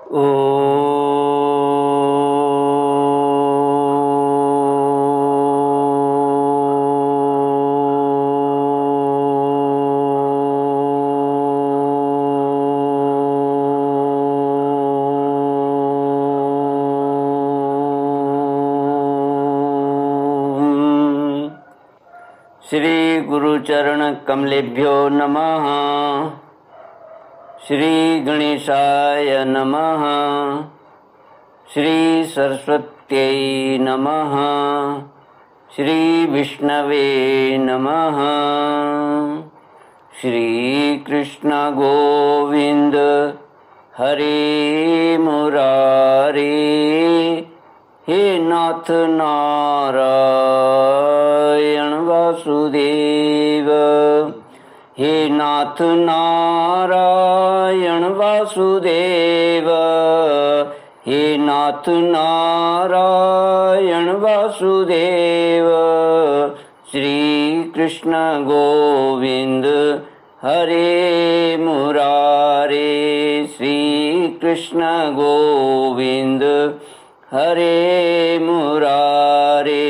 ओ श्री गुरुचरण कमलेभ्यो नमः। श्री गणेशाय नमः। श्री सरस्वत्यै नमः। श्री विष्णवे नमः। श्री कृष्ण गोविंद हरे मुरारे। हे नाथ नारायण वासुदेव। हे नाथ नारायण वासुदेव। हे नाथ नारायण वासुदेव। श्री कृष्ण गोविंद हरे मुरारे। श्री कृष्ण गोविंद हरे मुरारे।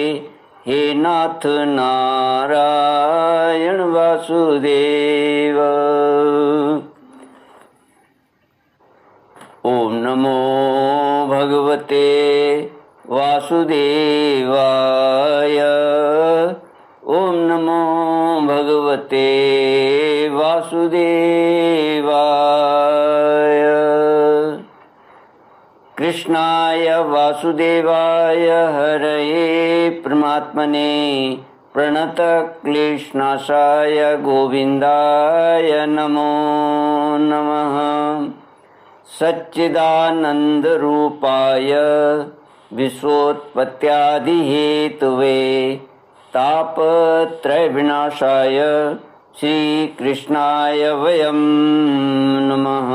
हे नाथ नारायण वासुदेव। ओम नमो भगवते वासुदेवाय। ओम नमो भगवते वासुदेवाय। कृष्णाय वासुदेवाय हरये परमात्मने प्रणतक्लेशनाशाय गोविन्दाय नमो नमः। सच्चिदानन्दरूपाय विश्वोत्पत्त्यादिहेतवे तापत्रयविनाशाय श्रीकृष्णाय वयं नमः।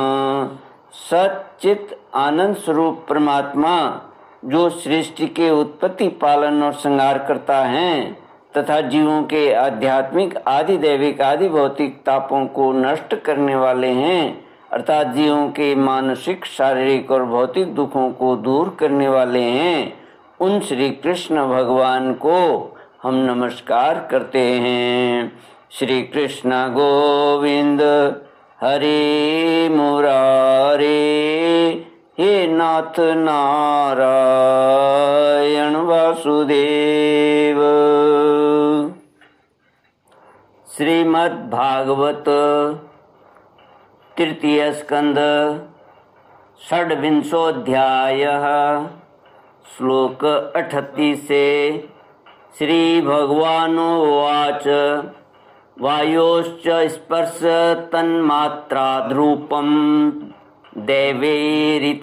सच्चित आनंद स्वरूप परमात्मा जो सृष्टि के उत्पत्ति पालन और संहार करता है तथा जीवों के आध्यात्मिक आदि दैविक आदि भौतिक तापों को नष्ट करने वाले हैं, अर्थात जीवों के मानसिक शारीरिक और भौतिक दुखों को दूर करने वाले हैं, उन श्री कृष्ण भगवान को हम नमस्कार करते हैं। श्री कृष्ण गोविंद हरे मुरारे। हे नाथ नारायण वासुदेव। श्रीमद्भागवत तृतीय स्कंद षड्विंशोऽध्यायः श्लोक 38 से। श्री भगवानुवाच वायोश्च स्पर्श तन्मात्राद्रूपं दैवेरितादभूत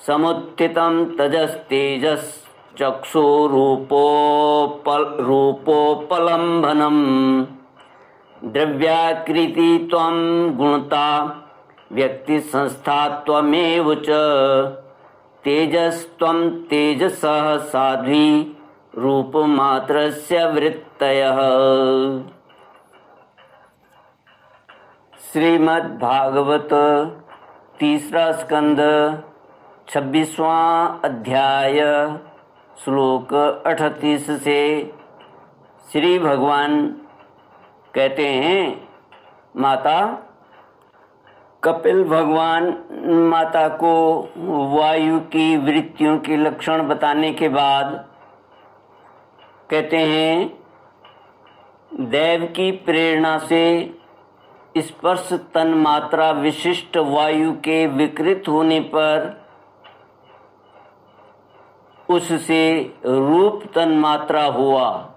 समुत्थितं तजस्तेजश्चक्षुरूपोपलम्भनम् द्रव्याकृति त्वं गुणता व्यक्तिसंस्थात्वमेव च तेजस्त्वं तेजसः साध्वी रूपमात्रस्य वृत्तयः। श्रीमद्भागवत तीसरा स्कंद 26वां अध्याय श्लोक 38 से। श्री भगवान कहते हैं, माता कपिल भगवान माता को वायु की वृत्तियों के लक्षण बताने के बाद कहते हैं, दैव की प्रेरणा से स्पर्श तन्मात्रा विशिष्ट वायु के विकृत होने पर उससे रूप तन्मात्रा हुआ।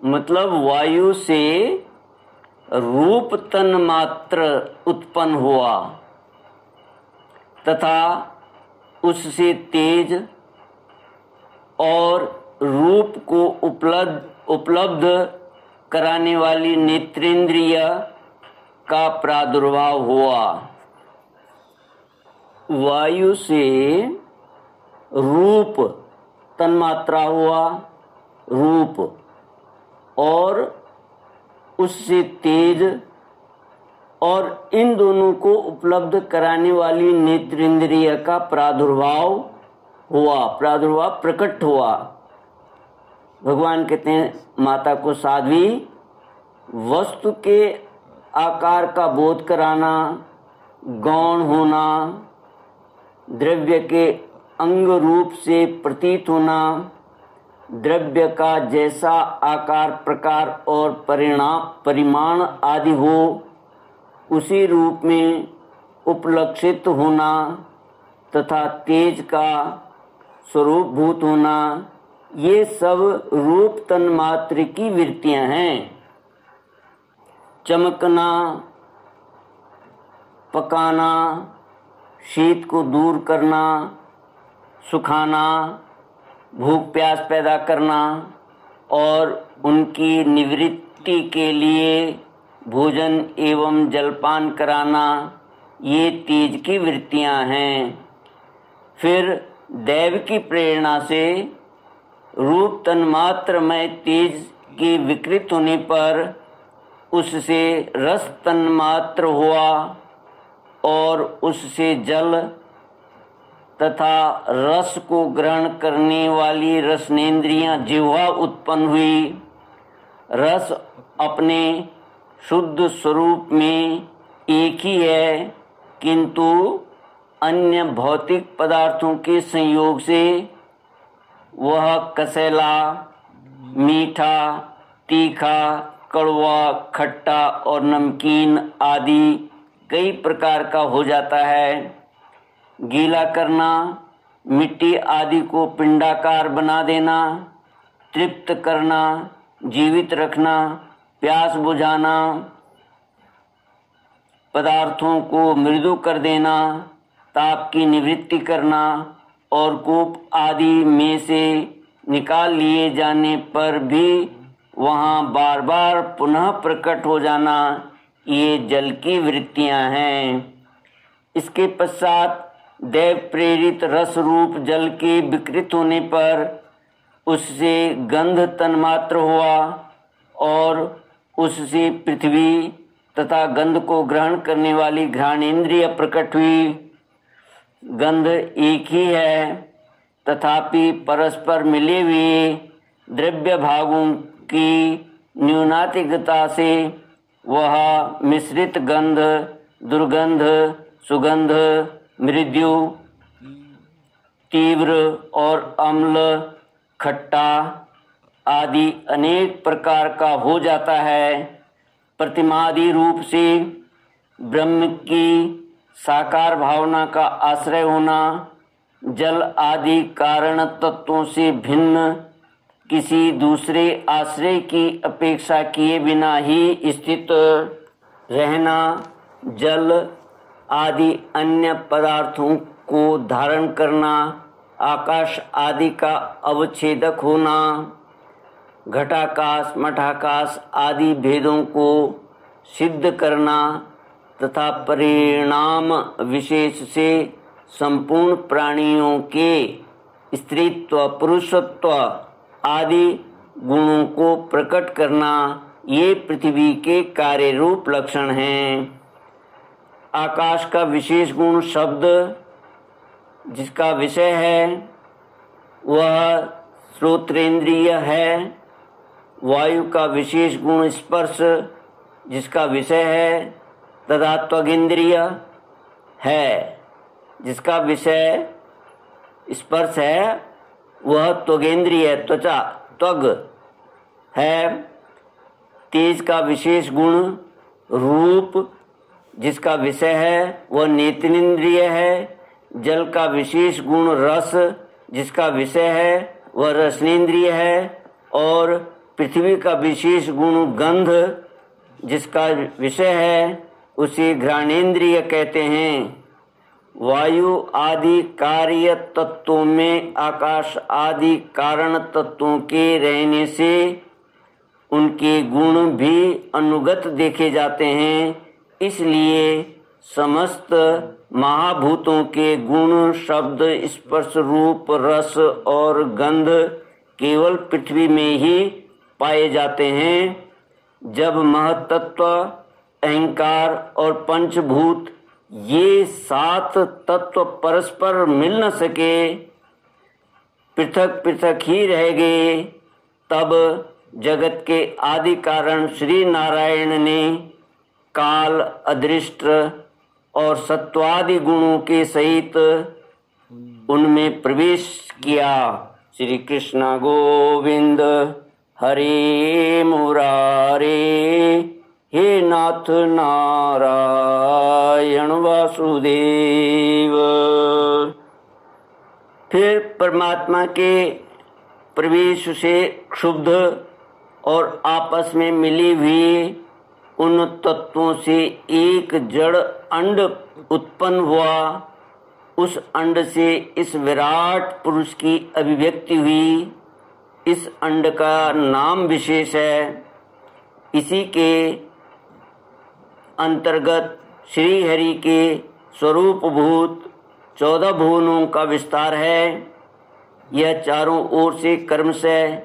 मतलब वायु से रूप तन्मात्र उत्पन्न हुआ तथा उससे तेज और रूप को उपलब्ध कराने वाली नेत्रेंद्रिय का प्रादुर्भाव हुआ। वायु से रूप तन्मात्रा हुआ, रूप, और उससे तेज और इन दोनों को उपलब्ध कराने वाली नेत्रेंद्रिय का प्रादुर्भाव प्रकट हुआ। भगवान कहते हैं माता को साध्वी, वस्तु के आकार का बोध कराना, गौण होना, द्रव्य के अंग रूप से प्रतीत होना, द्रव्य का जैसा आकार प्रकार और परिमाण आदि हो उसी रूप में उपलक्षित होना तथा तेज का स्वरूप भूत होना, ये सब रूप तन्मात्र की वृत्तियां हैं। चमकना, पकाना, शीत को दूर करना, सुखाना, भूख प्यास पैदा करना और उनकी निवृत्ति के लिए भोजन एवं जलपान कराना, ये तेज की वृत्तियां हैं। फिर दैव की प्रेरणा से रूप तन्मात्र में तेज के विकृत होने पर उससे रस तन्मात्र हुआ और उससे जल तथा रस को ग्रहण करने वाली रसनेन्द्रियां जिह्वा उत्पन्न हुई। रस अपने शुद्ध स्वरूप में एक ही है, किंतु अन्य भौतिक पदार्थों के संयोग से वह कसैला, मीठा, तीखा, कड़वा, खट्टा और नमकीन आदि कई प्रकार का हो जाता है। गीला करना, मिट्टी आदि को पिंडाकार बना देना, तृप्त करना, जीवित रखना, प्यास बुझाना, पदार्थों को मृदु कर देना, ताप की निवृत्ति करना और कूप आदि में से निकाल लिए जाने पर भी वहाँ बार बार पुनः प्रकट हो जाना, ये जल की वृत्तियां हैं। इसके पश्चात दैव प्रेरित रस रूप जल के विकृत होने पर उससे गंध तन्मात्र हुआ और उससे पृथ्वी तथा गंध को ग्रहण करने वाली घ्राणेन्द्रिय प्रकट हुई। गंध एक ही है, तथापि परस्पर मिले हुए द्रव्य भागों की न्यूनातिकता से वह मिश्रित गंध, दुर्गंध, सुगंध, मृदु, तीव्र और अम्ल, खट्टा आदि अनेक प्रकार का हो जाता है। प्रतिमादि रूप से ब्रह्म की साकार भावना का आश्रय होना, जल आदि कारण तत्वों से भिन्न किसी दूसरे आश्रय की अपेक्षा किए बिना ही स्थित रहना, जल आदि अन्य पदार्थों को धारण करना, आकाश आदि का अवच्छेदक होना, घटाकाश मठाकाश आदि भेदों को सिद्ध करना तथा परिणाम विशेष से संपूर्ण प्राणियों के स्त्रीत्व, पुरुषत्व आदि गुणों को प्रकट करना, ये पृथ्वी के कार्य रूप लक्षण हैं। आकाश का विशेष गुण शब्द जिसका विषय है वह श्रोत्रेंद्रिय है। वायु का विशेष गुण स्पर्श जिसका विषय है तथा त्वगिंद्रिय है, जिसका विषय स्पर्श है वह त्वगेंद्रिय त्वचा त्वग है। तेज का विशेष गुण रूप जिसका विषय है वह नेत्रेंद्रिय है। जल का विशेष गुण रस जिसका विषय है वह रसनेन्द्रिय है और पृथ्वी का विशेष गुण गंध जिसका विषय है उसे घ्राणेन्द्रिय कहते हैं। वायु आदि कार्य तत्वों में आकाश आदि कारण तत्वों के रहने से उनके गुण भी अनुगत देखे जाते हैं। इसलिए समस्त महाभूतों के गुण शब्द, स्पर्श, रूप, रस और गंध केवल पृथ्वी में ही पाए जाते हैं। जब महतत्व अहंकार और पंचभूत ये 7 तत्व परस्पर मिल न सके, पृथक पृथक ही रह गए, तब जगत के आदि कारण श्री नारायण ने काल, अदृष्ट और सत्वादि गुणों के सहित उनमें प्रवेश किया। श्री कृष्ण गोविंद हरे मुरारे, हे नाथ नारायण वासुदेव। फिर परमात्मा के प्रवेश से क्षुब्ध और आपस में मिली हुई उन तत्वों से एक जड़ अंड उत्पन्न हुआ। उस अंड से इस विराट पुरुष की अभिव्यक्ति हुई। इस अंड का नाम विशेष है। इसी के अंतर्गत श्री हरि के स्वरूपभूत 14 भुवनों का विस्तार है। यह चारों ओर से क्रमशः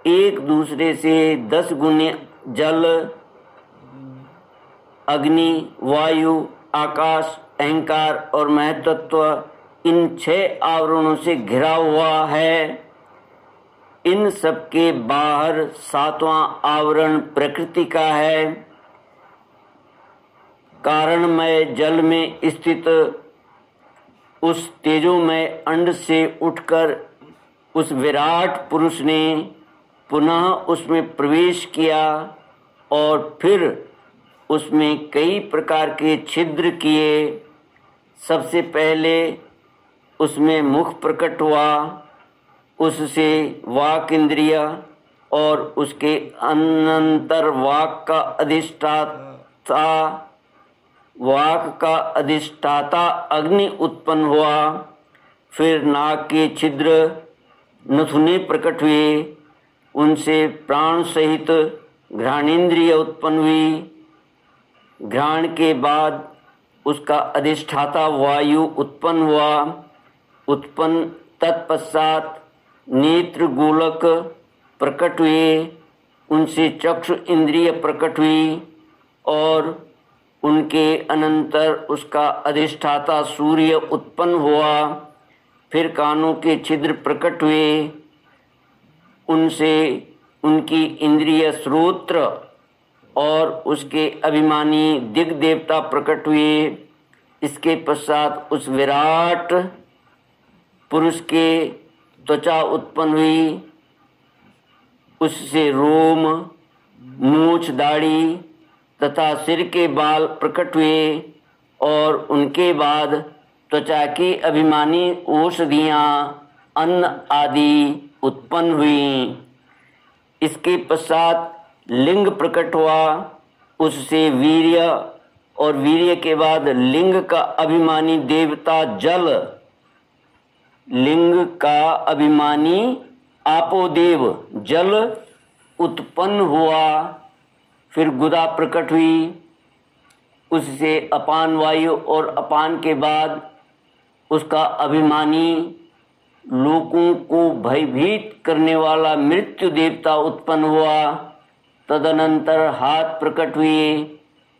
एक दूसरे से 10 गुने जल, अग्नि, वायु, आकाश, अहंकार और महतत्व इन 6 आवरणों से घिरा हुआ है। इन सबके बाहर 7वां आवरण प्रकृति का है। कारणमय जल में स्थित उस तेजोमय अंड से उठकर उस विराट पुरुष ने पुनः उसमें प्रवेश किया और फिर उसमें कई प्रकार के छिद्र किए। सबसे पहले उसमें मुख प्रकट हुआ, उससे वाक इंद्रिय और उसके अनंतर वाक का अधिष्ठाता अग्नि उत्पन्न हुआ। फिर नाक के छिद्र नथुने प्रकट हुए, उनसे प्राण सहित घ्राणेन्द्रिय उत्पन्न हुई। घ्राण के बाद उसका अधिष्ठाता वायु उत्पन्न हुआ। उत्पन्न तत्पश्चात नेत्र गोलक प्रकट हुए, उनसे चक्षु इंद्रिय प्रकट हुई और उनके अनंतर उसका अधिष्ठाता सूर्य उत्पन्न हुआ। फिर कानों के छिद्र प्रकट हुए, उनसे उनकी इंद्रिय श्रोत्र और उसके अभिमानी दिग् देवता प्रकट हुए। इसके पश्चात उस विराट पुरुष के त्वचा उत्पन्न हुई, उससे रोम, मूछ, दाढ़ी तथा सिर के बाल प्रकट हुए और उनके बाद त्वचा की अभिमानी औषधियाँ, अन्न आदि उत्पन्न हुई। इसके पश्चात लिंग प्रकट हुआ, उससे वीर्य और वीर्य के बाद लिंग का अभिमानी देवता जल, लिंग का अभिमानी आपोदेव जल उत्पन्न हुआ। फिर गुदा प्रकट हुई, उससे अपान वायु और अपान के बाद उसका अभिमानी लोगों को भयभीत करने वाला मृत्यु देवता उत्पन्न हुआ। तदनंतर हाथ प्रकट हुए,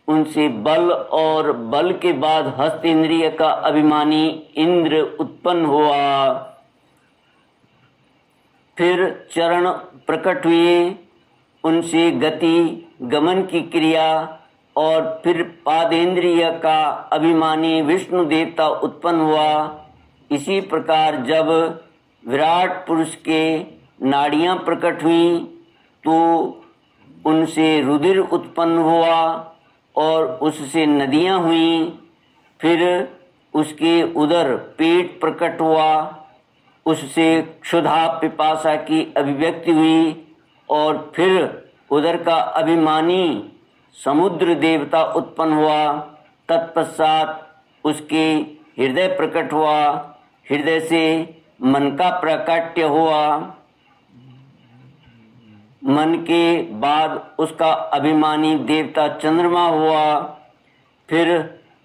उनसे बल और बल के बाद हस्त इंद्रिय का अभिमानी इंद्र उत्पन्न हुआ। फिर चरण प्रकट हुए, उनसे गति, गमन की क्रिया और फिर पादेंद्रिय का अभिमानी विष्णु देवता उत्पन्न हुआ। इसी प्रकार जब विराट पुरुष के नाड़ियां प्रकट हुई तो उनसे रुधिर उत्पन्न हुआ और उससे नदियां हुईं। फिर उसके उदर पेट प्रकट हुआ, उससे क्षुधा पिपासा की अभिव्यक्ति हुई और फिर उदर का अभिमानी समुद्र देवता उत्पन्न हुआ। तत्पश्चात उसके हृदय प्रकट हुआ, हृदय से मन का प्राकट्य हुआ, मन के बाद उसका अभिमानी देवता चंद्रमा हुआ। फिर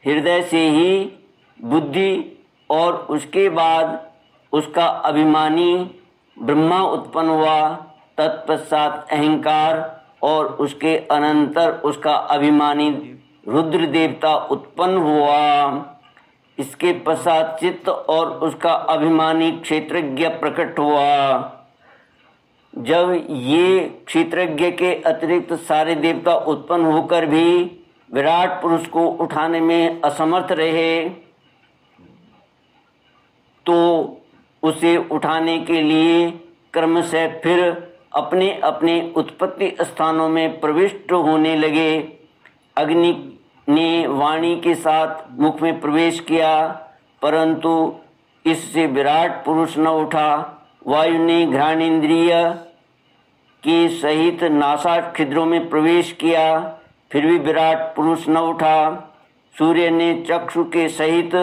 हृदय से ही बुद्धि और उसके बाद उसका अभिमानी ब्रह्मा उत्पन्न हुआ। तत्पश्चात अहंकार और उसके अनंतर उसका अभिमानी रुद्र देवता उत्पन्न हुआ। इसके पश्चात चित्त और उसका अभिमानी क्षेत्रज्ञ प्रकट हुआ। जब ये क्षेत्रज्ञ के अतिरिक्त सारे देवता उत्पन्न होकर भी विराट पुरुष को उठाने में असमर्थ रहे, तो उसे उठाने के लिए क्रमशः फिर अपने अपने उत्पत्ति स्थानों में प्रविष्ट होने लगे। अग्नि ने वाणी के साथ मुख में प्रवेश किया, परंतु इससे विराट पुरुष न उठा। वायु ने घ्राणेन्द्रिय के सहित नासा छिद्रों में प्रवेश किया, फिर भी विराट पुरुष न उठा। सूर्य ने चक्षु के सहित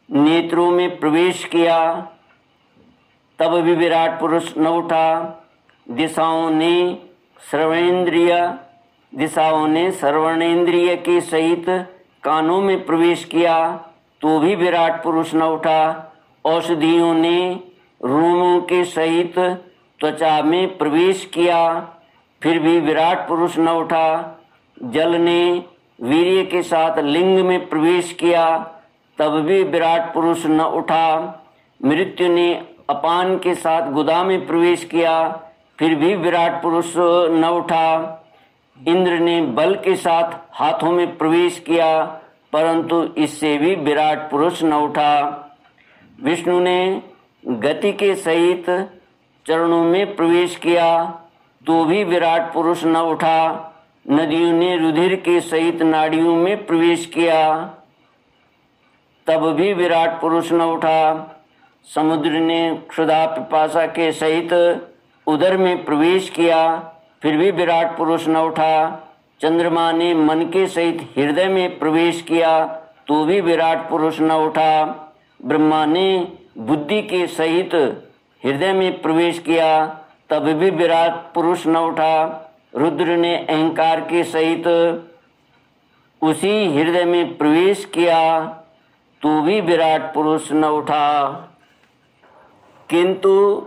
नेत्रों में प्रवेश किया, तब भी विराट पुरुष न उठा। दिशाओं ने श्रवणेन्द्रिय के सहित कानों में प्रवेश किया, तो भी विराट पुरुष न उठा। औषधियों ने रोमों के सहित त्वचा में प्रवेश किया, फिर भी विराट पुरुष न उठा। जल ने वीर्य के साथ लिंग में प्रवेश किया, तब भी विराट पुरुष न उठा। मृत्यु ने अपान के साथ गुदा में प्रवेश किया, फिर भी विराट पुरुष न उठा। इंद्र ने बल के साथ हाथों में प्रवेश किया, परंतु इससे भी विराट पुरुष न उठा। विष्णु ने गति के सहित चरणों में प्रवेश किया, तो भी विराट पुरुष न उठा। नदियों ने रुधिर के सहित नाड़ियों में प्रवेश किया, तब भी विराट पुरुष न उठा। समुद्र ने क्षुधा पिपासा के सहित उदर में प्रवेश किया, फिर भी विराट पुरुष न उठा। चंद्रमा ने मन के सहित हृदय में प्रवेश किया, तो भी विराट पुरुष न उठा। ब्रह्मा ने बुद्धि के सहित हृदय में प्रवेश किया, तब भी विराट पुरुष न उठा। रुद्र ने अहंकार के सहित उसी हृदय में प्रवेश किया, तो भी विराट पुरुष न उठा। किंतु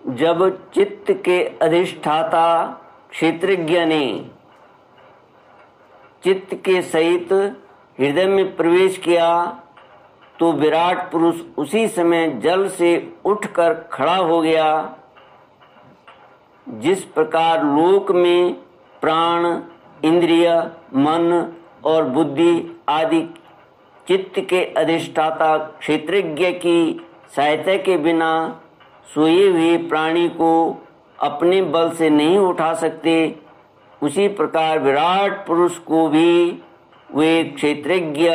जब चित्त के अधिष्ठाता क्षेत्रज्ञ ने चित्त के सहित हृदय में प्रवेश किया, तो विराट पुरुष उसी समय जल से उठकर खड़ा हो गया। जिस प्रकार लोक में प्राण, इंद्रिय, मन और बुद्धि आदि चित्त के अधिष्ठाता क्षेत्रज्ञ की सहायता के बिना सोए हुए प्राणी को अपने बल से नहीं उठा सकते, उसी प्रकार विराट पुरुष को भी वे क्षेत्रज्ञ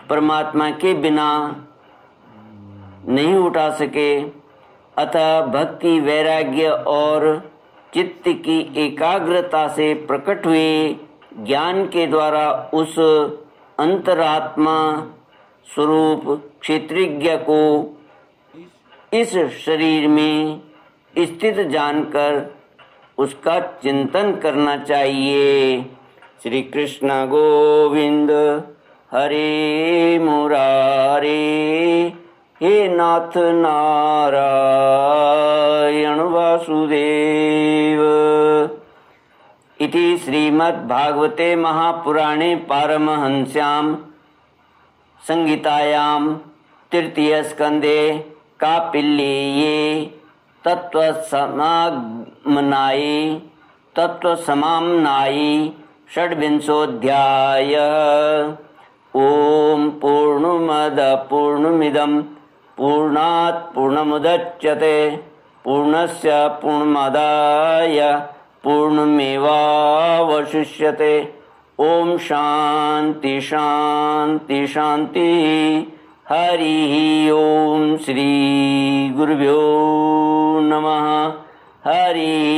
परमात्मा के बिना नहीं उठा सके। अतः भक्ति, वैराग्य और चित्त की एकाग्रता से प्रकट हुए ज्ञान के द्वारा उस अंतरात्मा स्वरूप क्षेत्रज्ञ को इस शरीर में स्थित जानकर उसका चिंतन करना चाहिए। श्री कृष्ण गोविंद हरे मुरारे, हे नाथ नारायण वासुदेव। इति श्रीमद्भागवते महापुराणे पारमहंस्यां संहितायां तृतीय स्कंदे कापिल्येये तत्त्वसमाम्नायी षड्विंशोऽध्याय। ओम पूर्णमद पूर्णमिदं पूर्णात् पूर्णमुदच्यते पूर्णस्य पूर्णमादाय पूर्णमेवावशिष्यते। ओम शांति शांति शांति। हरि ओम। श्री गुरुभ्यो नमः। हरि